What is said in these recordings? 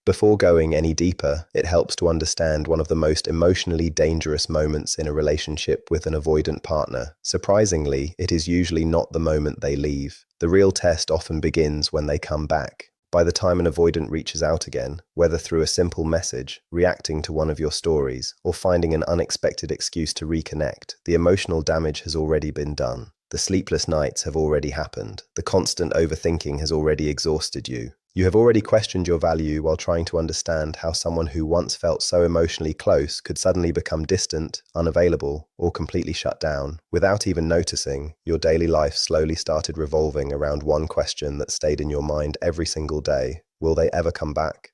Before going any deeper, it helps to understand one of the most emotionally dangerous moments in a relationship with an avoidant partner. Surprisingly, it is usually not the moment they leave. The real test often begins when they come back. By the time an avoidant reaches out again, whether through a simple message, reacting to one of your stories, or finding an unexpected excuse to reconnect, the emotional damage has already been done. The sleepless nights have already happened. The constant overthinking has already exhausted you. You have already questioned your value while trying to understand how someone who once felt so emotionally close could suddenly become distant, unavailable, or completely shut down. Without even noticing, your daily life slowly started revolving around one question that stayed in your mind every single day. Will they ever come back?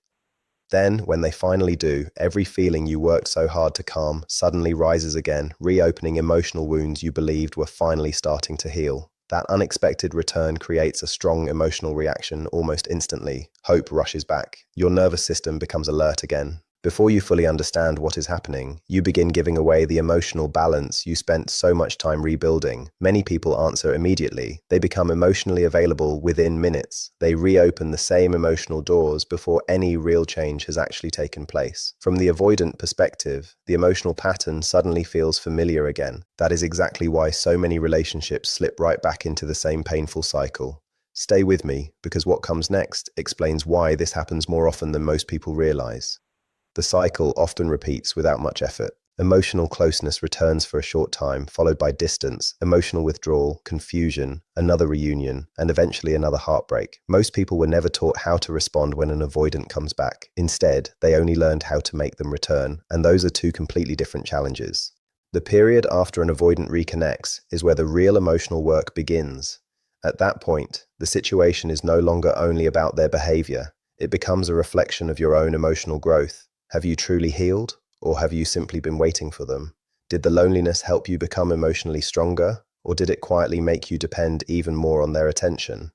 Then, when they finally do, every feeling you worked so hard to calm suddenly rises again, reopening emotional wounds you believed were finally starting to heal. That unexpected return creates a strong emotional reaction almost instantly. Hope rushes back. Your nervous system becomes alert again. Before you fully understand what is happening, you begin giving away the emotional balance you spent so much time rebuilding. Many people answer immediately. They become emotionally available within minutes. They reopen the same emotional doors before any real change has actually taken place. From the avoidant perspective, the emotional pattern suddenly feels familiar again. That is exactly why so many relationships slip right back into the same painful cycle. Stay with me, because what comes next explains why this happens more often than most people realize. The cycle often repeats without much effort. Emotional closeness returns for a short time, followed by distance, emotional withdrawal, confusion, another reunion, and eventually another heartbreak. Most people were never taught how to respond when an avoidant comes back. Instead, they only learned how to make them return, and those are two completely different challenges. The period after an avoidant reconnects is where the real emotional work begins. At that point, the situation is no longer only about their behavior. It becomes a reflection of your own emotional growth. Have you truly healed, or have you simply been waiting for them? Did the loneliness help you become emotionally stronger, or did it quietly make you depend even more on their attention?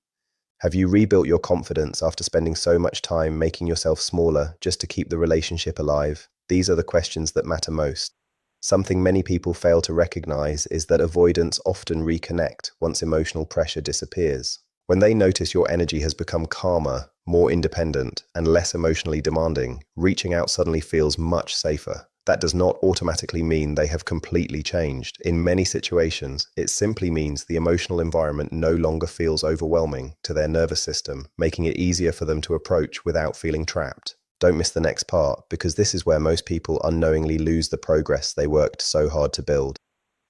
Have you rebuilt your confidence after spending so much time making yourself smaller just to keep the relationship alive? These are the questions that matter most. Something many people fail to recognize is that avoidants often reconnect once emotional pressure disappears. When they notice your energy has become calmer, more independent, and less emotionally demanding, reaching out suddenly feels much safer. That does not automatically mean they have completely changed. In many situations, it simply means the emotional environment no longer feels overwhelming to their nervous system, making it easier for them to approach without feeling trapped. Don't miss the next part, because this is where most people unknowingly lose the progress they worked so hard to build.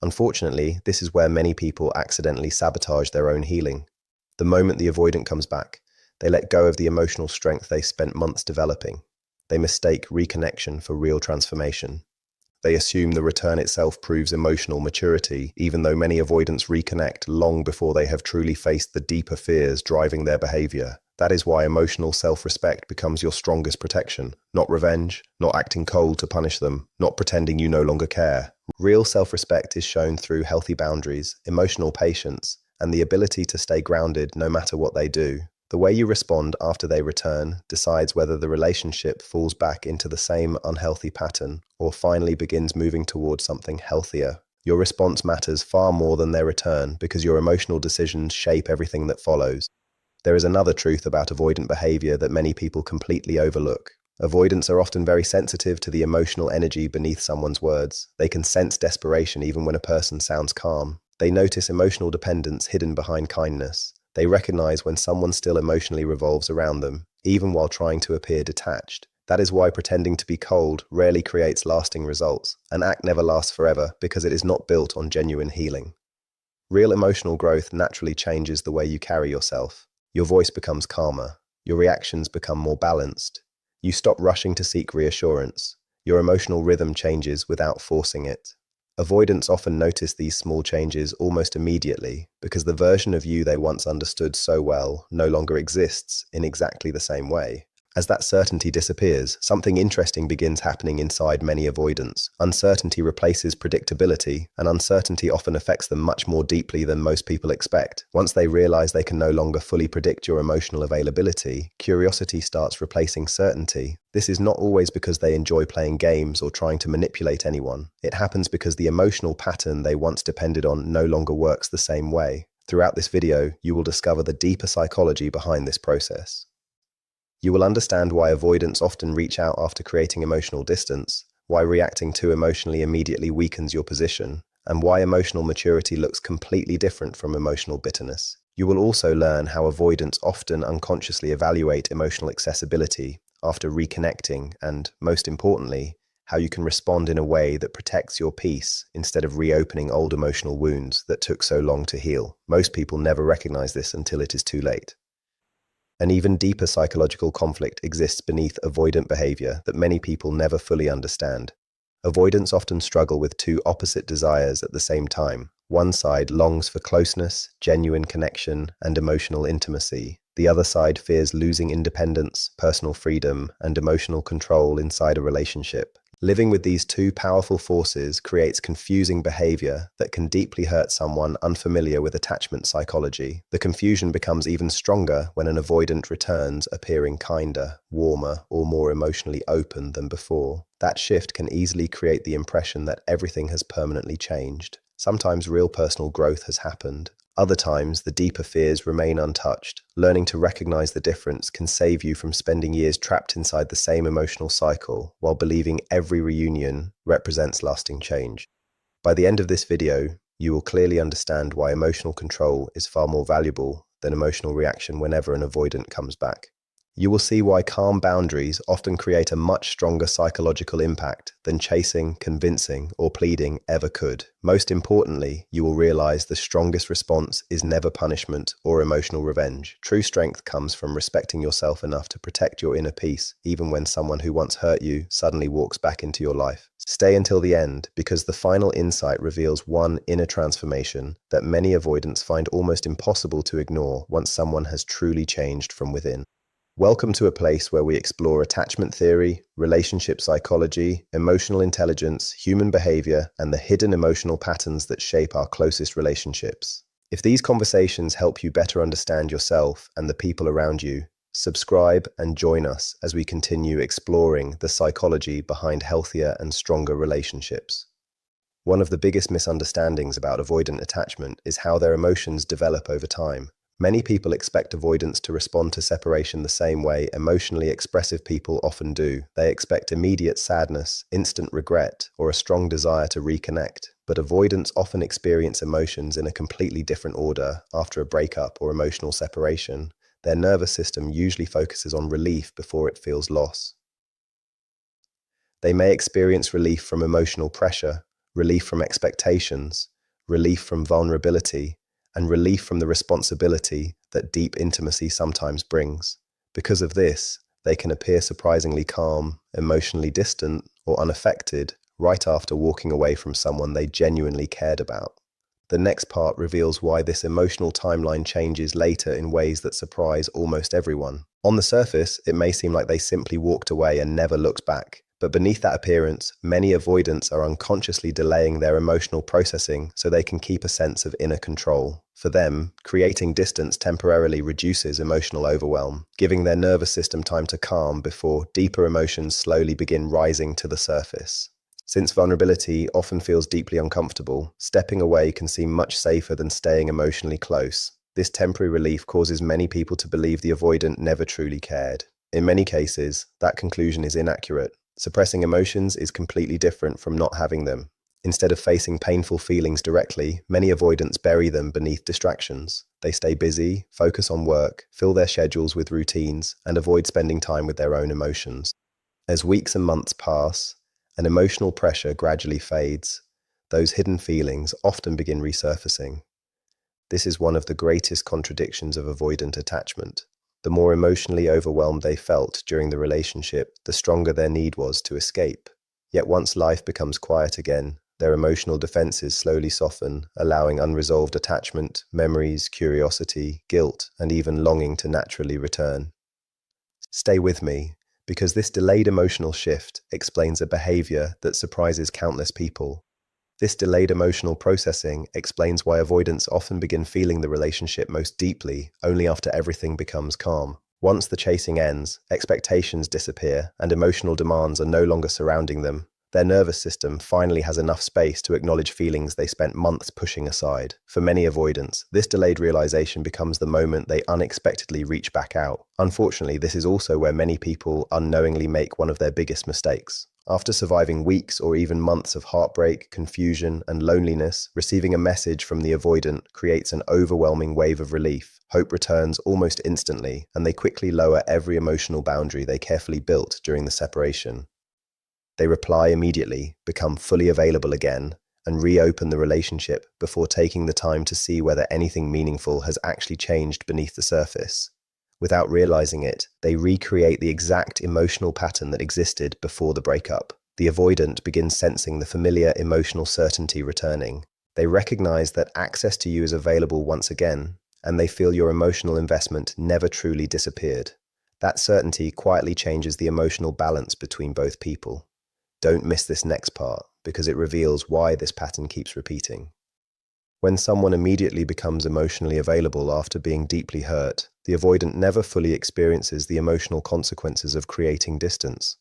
Unfortunately, this is where many people accidentally sabotage their own healing. The moment the avoidant comes back, they let go of the emotional strength they spent months developing. They mistake reconnection for real transformation. They assume the return itself proves emotional maturity, even though many avoidants reconnect long before they have truly faced the deeper fears driving their behavior. That is why emotional self-respect becomes your strongest protection. Not revenge, not acting cold to punish them, not pretending you no longer care. Real self-respect is shown through healthy boundaries, emotional patience, and the ability to stay grounded no matter what they do. The way you respond after they return decides whether the relationship falls back into the same unhealthy pattern or finally begins moving towards something healthier. Your response matters far more than their return because your emotional decisions shape everything that follows. There is another truth about avoidant behavior that many people completely overlook. Avoidants are often very sensitive to the emotional energy beneath someone's words. They can sense desperation even when a person sounds calm. They notice emotional dependence hidden behind kindness. They recognize when someone still emotionally revolves around them, even while trying to appear detached. That is why pretending to be cold rarely creates lasting results. An act never lasts forever because it is not built on genuine healing. Real emotional growth naturally changes the way you carry yourself. Your voice becomes calmer. Your reactions become more balanced. You stop rushing to seek reassurance. Your emotional rhythm changes without forcing it. Avoidants often notice these small changes almost immediately because the version of you they once understood so well no longer exists in exactly the same way. As that certainty disappears, something interesting begins happening inside many avoidants. Uncertainty replaces predictability, and uncertainty often affects them much more deeply than most people expect. Once they realize they can no longer fully predict your emotional availability, curiosity starts replacing certainty. This is not always because they enjoy playing games or trying to manipulate anyone. It happens because the emotional pattern they once depended on no longer works the same way. Throughout this video, you will discover the deeper psychology behind this process. You will understand why avoidants often reach out after creating emotional distance, why reacting too emotionally immediately weakens your position, and why emotional maturity looks completely different from emotional bitterness. You will also learn how avoidants often unconsciously evaluate emotional accessibility after reconnecting and, most importantly, how you can respond in a way that protects your peace instead of reopening old emotional wounds that took so long to heal. Most people never recognize this until it is too late. An even deeper psychological conflict exists beneath avoidant behavior that many people never fully understand. Avoidants often struggle with two opposite desires at the same time. One side longs for closeness, genuine connection, and emotional intimacy. The other side fears losing independence, personal freedom, and emotional control inside a relationship. Living with these two powerful forces creates confusing behavior that can deeply hurt someone unfamiliar with attachment psychology. The confusion becomes even stronger when an avoidant returns appearing kinder, warmer, or more emotionally open than before. That shift can easily create the impression that everything has permanently changed. Sometimes real personal growth has happened. Other times, the deeper fears remain untouched. Learning to recognize the difference can save you from spending years trapped inside the same emotional cycle while believing every reunion represents lasting change. By the end of this video, you will clearly understand why emotional control is far more valuable than emotional reaction whenever an avoidant comes back. You will see why calm boundaries often create a much stronger psychological impact than chasing, convincing, or pleading ever could. Most importantly, you will realize the strongest response is never punishment or emotional revenge. True strength comes from respecting yourself enough to protect your inner peace, even when someone who once hurt you suddenly walks back into your life. Stay until the end, because the final insight reveals one inner transformation that many avoidants find almost impossible to ignore once someone has truly changed from within. Welcome to a place where we explore attachment theory, relationship psychology, emotional intelligence, human behavior, and the hidden emotional patterns that shape our closest relationships. If these conversations help you better understand yourself and the people around you, subscribe and join us as we continue exploring the psychology behind healthier and stronger relationships. One of the biggest misunderstandings about avoidant attachment is how their emotions develop over time. Many people expect avoidants to respond to separation the same way emotionally expressive people often do. They expect immediate sadness, instant regret, or a strong desire to reconnect. But avoidants often experience emotions in a completely different order after a breakup or emotional separation. Their nervous system usually focuses on relief before it feels loss. They may experience relief from emotional pressure, relief from expectations, relief from vulnerability, and relief from the responsibility that deep intimacy sometimes brings. Because of this, they can appear surprisingly calm, emotionally distant, or unaffected right after walking away from someone they genuinely cared about. The next part reveals why this emotional timeline changes later in ways that surprise almost everyone. On the surface, it may seem like they simply walked away and never looked back. But beneath that appearance, many avoidants are unconsciously delaying their emotional processing so they can keep a sense of inner control. For them, creating distance temporarily reduces emotional overwhelm, giving their nervous system time to calm before deeper emotions slowly begin rising to the surface. Since vulnerability often feels deeply uncomfortable, stepping away can seem much safer than staying emotionally close. This temporary relief causes many people to believe the avoidant never truly cared. In many cases, that conclusion is inaccurate. Suppressing emotions is completely different from not having them. Instead of facing painful feelings directly, many avoidants bury them beneath distractions. They stay busy, focus on work, fill their schedules with routines, and avoid spending time with their own emotions. As weeks and months pass, and emotional pressure gradually fades, those hidden feelings often begin resurfacing. This is one of the greatest contradictions of avoidant attachment. The more emotionally overwhelmed they felt during the relationship, the stronger their need was to escape. Yet once life becomes quiet again, their emotional defenses slowly soften, allowing unresolved attachment, memories, curiosity, guilt, and even longing to naturally return. Stay with me, because this delayed emotional shift explains a behavior that surprises countless people. This delayed emotional processing explains why avoidants often begin feeling the relationship most deeply only after everything becomes calm. Once the chasing ends, expectations disappear, and emotional demands are no longer surrounding them. Their nervous system finally has enough space to acknowledge feelings they spent months pushing aside. For many avoidants, this delayed realization becomes the moment they unexpectedly reach back out. Unfortunately, this is also where many people unknowingly make one of their biggest mistakes. After surviving weeks or even months of heartbreak, confusion, and loneliness, receiving a message from the avoidant creates an overwhelming wave of relief. Hope returns almost instantly, and they quickly lower every emotional boundary they carefully built during the separation. They reply immediately, become fully available again, and reopen the relationship before taking the time to see whether anything meaningful has actually changed beneath the surface. Without realizing it, they recreate the exact emotional pattern that existed before the breakup. The avoidant begins sensing the familiar emotional certainty returning. They recognize that access to you is available once again, and they feel your emotional investment never truly disappeared. That certainty quietly changes the emotional balance between both people. Don't miss this next part, because it reveals why this pattern keeps repeating. When someone immediately becomes emotionally available after being deeply hurt, the avoidant never fully experiences the emotional consequences of creating distance.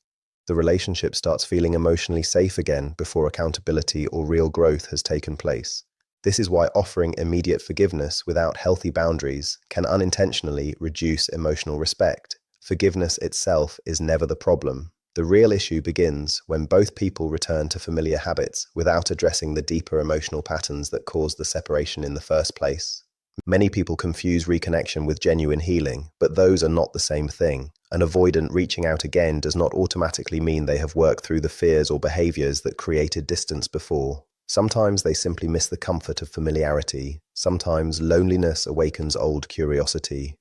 The relationship starts feeling emotionally safe again before accountability or real growth has taken place. This is why offering immediate forgiveness without healthy boundaries can unintentionally reduce emotional respect. Forgiveness itself is never the problem. The real issue begins when both people return to familiar habits without addressing the deeper emotional patterns that caused the separation in the first place. Many people confuse reconnection with genuine healing, but those are not the same thing. An avoidant reaching out again does not automatically mean they have worked through the fears or behaviors that created distance before. Sometimes they simply miss the comfort of familiarity. Sometimes loneliness awakens old curiosity.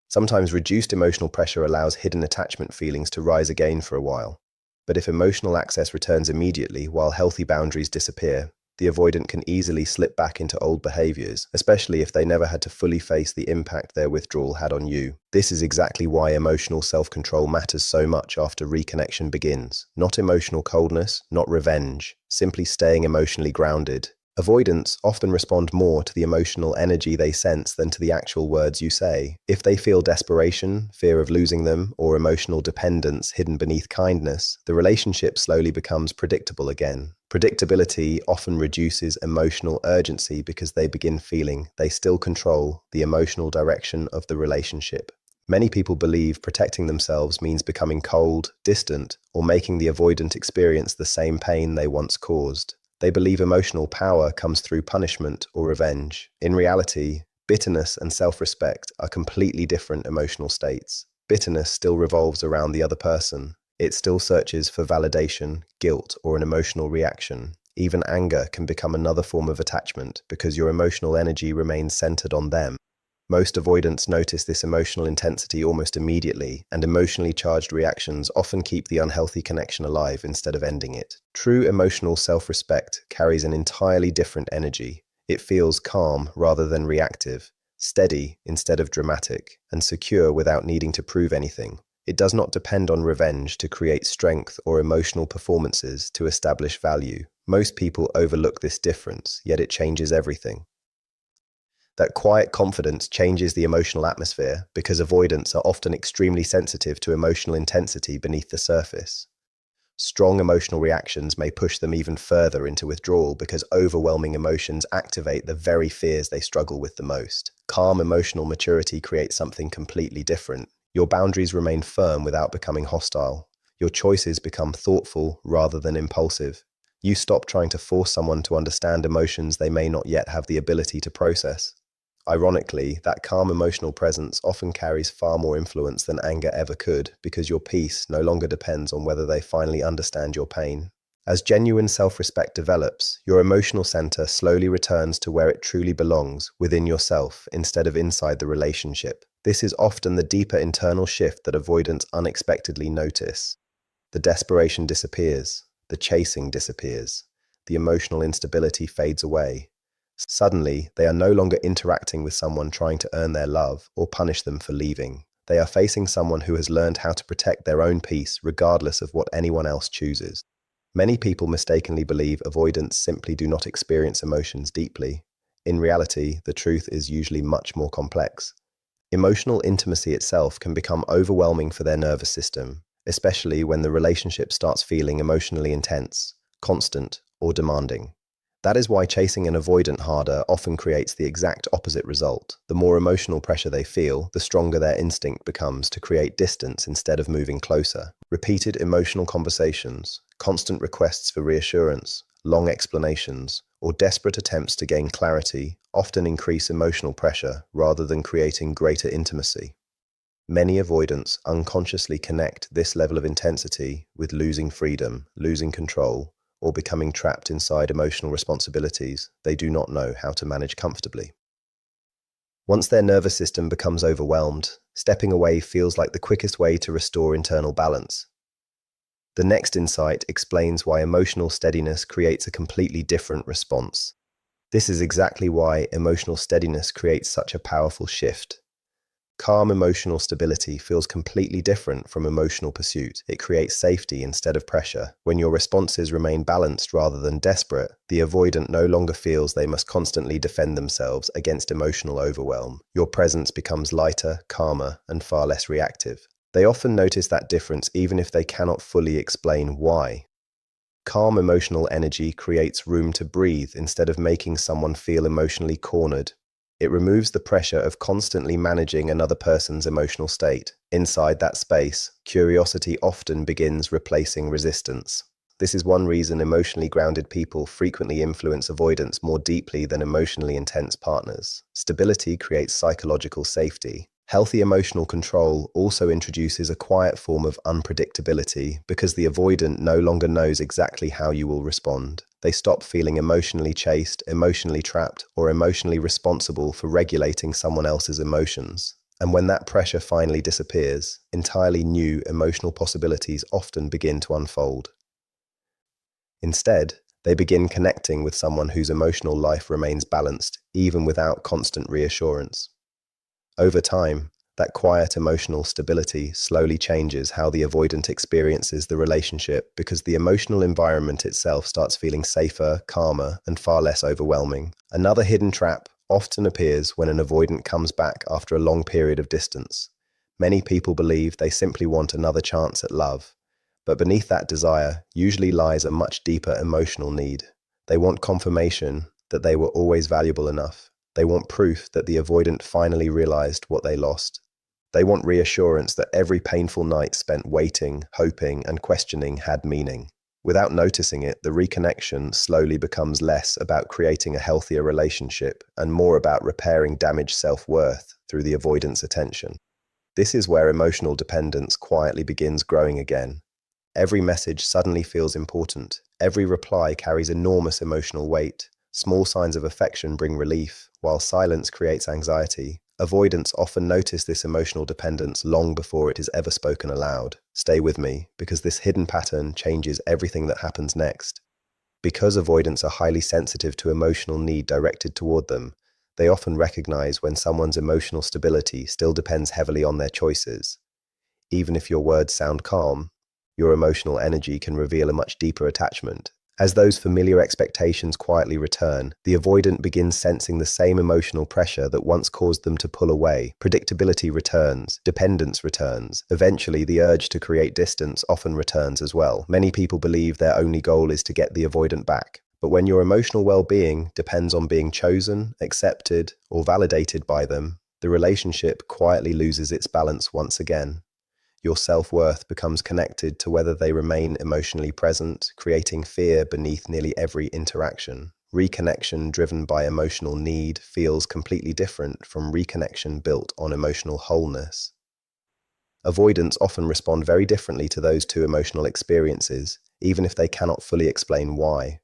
Sometimes reduced emotional pressure allows hidden attachment feelings to rise again for a while. But if emotional access returns immediately while healthy boundaries disappear, the avoidant can easily slip back into old behaviors, especially if they never had to fully face the impact their withdrawal had on you. This is exactly why emotional self-control matters so much after reconnection begins. Not emotional coldness, not revenge, simply staying emotionally grounded. Avoidants often respond more to the emotional energy they sense than to the actual words you say. If they feel desperation, fear of losing them, or emotional dependence hidden beneath kindness, the relationship slowly becomes predictable again. Predictability often reduces emotional urgency because they begin feeling they still control the emotional direction of the relationship. Many people believe protecting themselves means becoming cold, distant, or making the avoidant experience the same pain they once caused. They believe emotional power comes through punishment or revenge. In reality, bitterness and self-respect are completely different emotional states. Bitterness still revolves around the other person. It still searches for validation, guilt, or an emotional reaction. Even anger can become another form of attachment because your emotional energy remains centered on them. Most avoidants notice this emotional intensity almost immediately, and emotionally charged reactions often keep the unhealthy connection alive instead of ending it. True emotional self-respect carries an entirely different energy. It feels calm rather than reactive, steady instead of dramatic, and secure without needing to prove anything. It does not depend on revenge to create strength or emotional performances to establish value. Most people overlook this difference, yet it changes everything. That quiet confidence changes the emotional atmosphere because avoidants are often extremely sensitive to emotional intensity beneath the surface. Strong emotional reactions may push them even further into withdrawal because overwhelming emotions activate the very fears they struggle with the most. Calm emotional maturity creates something completely different. Your boundaries remain firm without becoming hostile. Your choices become thoughtful rather than impulsive. You stop trying to force someone to understand emotions they may not yet have the ability to process. Ironically, that calm emotional presence often carries far more influence than anger ever could because your peace no longer depends on whether they finally understand your pain. As genuine self-respect develops, your emotional center slowly returns to where it truly belongs, within yourself, instead of inside the relationship. This is often the deeper internal shift that avoidants unexpectedly notice. The desperation disappears, the chasing disappears, the emotional instability fades away. Suddenly, they are no longer interacting with someone trying to earn their love or punish them for leaving. They are facing someone who has learned how to protect their own peace regardless of what anyone else chooses. Many people mistakenly believe avoidants simply do not experience emotions deeply. In reality, the truth is usually much more complex. Emotional intimacy itself can become overwhelming for their nervous system, especially when the relationship starts feeling emotionally intense, constant, or demanding. That is why chasing an avoidant harder often creates the exact opposite result. The more emotional pressure they feel, the stronger their instinct becomes to create distance instead of moving closer. Repeated emotional conversations, constant requests for reassurance, long explanations, or desperate attempts to gain clarity often increase emotional pressure rather than creating greater intimacy. Many avoidants unconsciously connect this level of intensity with losing freedom, losing control, or becoming trapped inside emotional responsibilities they do not know how to manage comfortably. Once their nervous system becomes overwhelmed, stepping away feels like the quickest way to restore internal balance. The next insight explains why emotional steadiness creates a completely different response. This is exactly why emotional steadiness creates such a powerful shift. Calm emotional stability feels completely different from emotional pursuit. It creates safety instead of pressure. When your responses remain balanced rather than desperate, the avoidant no longer feels they must constantly defend themselves against emotional overwhelm. Your presence becomes lighter, calmer, and far less reactive. They often notice that difference even if they cannot fully explain why. Calm emotional energy creates room to breathe instead of making someone feel emotionally cornered. It removes the pressure of constantly managing another person's emotional state. Inside that space, curiosity often begins replacing resistance. This is one reason emotionally grounded people frequently influence avoidance more deeply than emotionally intense partners. Stability creates psychological safety. Healthy emotional control also introduces a quiet form of unpredictability because the avoidant no longer knows exactly how you will respond. They stop feeling emotionally chased, emotionally trapped, or emotionally responsible for regulating someone else's emotions. And when that pressure finally disappears, entirely new emotional possibilities often begin to unfold. Instead, they begin connecting with someone whose emotional life remains balanced, even without constant reassurance. Over time, that quiet emotional stability slowly changes how the avoidant experiences the relationship because the emotional environment itself starts feeling safer, calmer, and far less overwhelming. Another hidden trap often appears when an avoidant comes back after a long period of distance. Many people believe they simply want another chance at love, but beneath that desire usually lies a much deeper emotional need. They want confirmation that they were always valuable enough. They want proof that the avoidant finally realized what they lost. They want reassurance that every painful night spent waiting, hoping, and questioning had meaning. Without noticing it, the reconnection slowly becomes less about creating a healthier relationship and more about repairing damaged self-worth through the avoidant's attention. This is where emotional dependence quietly begins growing again. Every message suddenly feels important. Every reply carries enormous emotional weight. Small signs of affection bring relief, while silence creates anxiety. Avoidants often notice this emotional dependence long before it is ever spoken aloud. Stay with me, because this hidden pattern changes everything that happens next. Because avoidants are highly sensitive to emotional need directed toward them, they often recognize when someone's emotional stability still depends heavily on their choices. Even if your words sound calm, your emotional energy can reveal a much deeper attachment. As those familiar expectations quietly return, the avoidant begins sensing the same emotional pressure that once caused them to pull away. Predictability returns, dependence returns. Eventually, the urge to create distance often returns as well. Many people believe their only goal is to get the avoidant back. But when your emotional well-being depends on being chosen, accepted, or validated by them, the relationship quietly loses its balance once again. Your self-worth becomes connected to whether they remain emotionally present, creating fear beneath nearly every interaction. Reconnection driven by emotional need feels completely different from reconnection built on emotional wholeness. Avoidants often respond very differently to those two emotional experiences, even if they cannot fully explain why.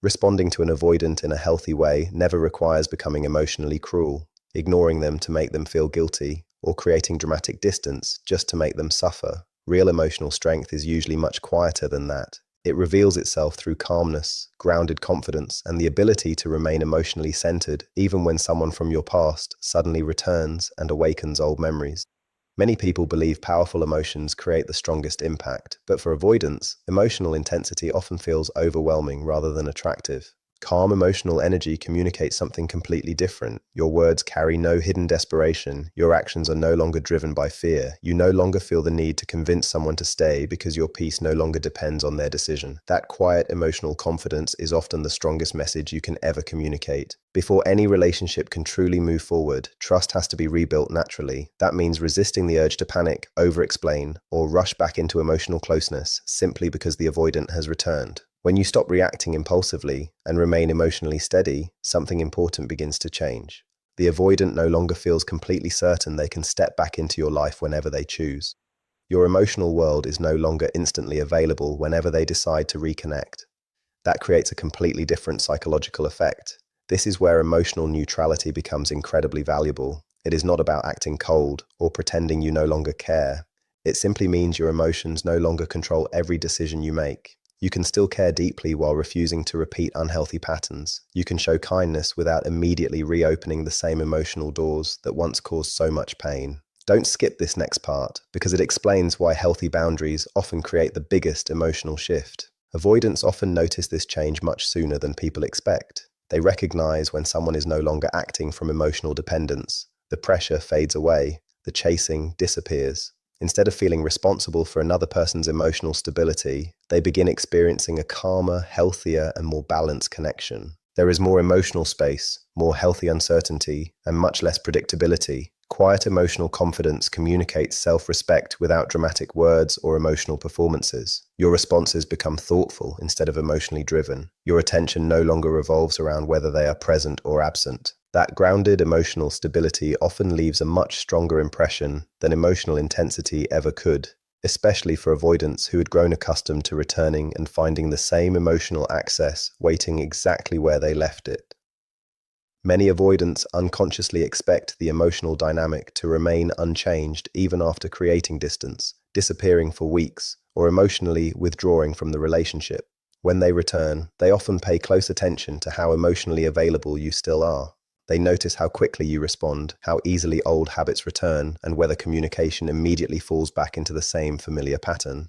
Responding to an avoidant in a healthy way never requires becoming emotionally cruel, ignoring them to make them feel guilty, or creating dramatic distance just to make them suffer. Real emotional strength is usually much quieter than that. It reveals itself through calmness, grounded confidence, and the ability to remain emotionally centered even when someone from your past suddenly returns and awakens old memories. Many people believe powerful emotions create the strongest impact, but for avoidance, emotional intensity often feels overwhelming rather than attractive. Calm emotional energy communicates something completely different. Your words carry no hidden desperation. Your actions are no longer driven by fear. You no longer feel the need to convince someone to stay because your peace no longer depends on their decision. That quiet emotional confidence is often the strongest message you can ever communicate. Before any relationship can truly move forward, trust has to be rebuilt naturally. That means resisting the urge to panic, over-explain, or rush back into emotional closeness simply because the avoidant has returned. When you stop reacting impulsively and remain emotionally steady, something important begins to change. The avoidant no longer feels completely certain they can step back into your life whenever they choose. Your emotional world is no longer instantly available whenever they decide to reconnect. That creates a completely different psychological effect. This is where emotional neutrality becomes incredibly valuable. It is not about acting cold or pretending you no longer care. It simply means your emotions no longer control every decision you make. You can still care deeply while refusing to repeat unhealthy patterns. You can show kindness without immediately reopening the same emotional doors that once caused so much pain. Don't skip this next part, because it explains why healthy boundaries often create the biggest emotional shift. Avoidants often notice this change much sooner than people expect. They recognize when someone is no longer acting from emotional dependence. The pressure fades away, the chasing disappears. Instead of feeling responsible for another person's emotional stability, they begin experiencing a calmer, healthier, and more balanced connection. There is more emotional space, more healthy uncertainty, and much less predictability. Quiet emotional confidence communicates self-respect without dramatic words or emotional performances. Your responses become thoughtful instead of emotionally driven. Your attention no longer revolves around whether they are present or absent. That grounded emotional stability often leaves a much stronger impression than emotional intensity ever could, especially for avoidants who had grown accustomed to returning and finding the same emotional access waiting exactly where they left it. Many avoidants unconsciously expect the emotional dynamic to remain unchanged even after creating distance, disappearing for weeks, or emotionally withdrawing from the relationship. When they return, they often pay close attention to how emotionally available you still are. They notice how quickly you respond, how easily old habits return, and whether communication immediately falls back into the same familiar pattern.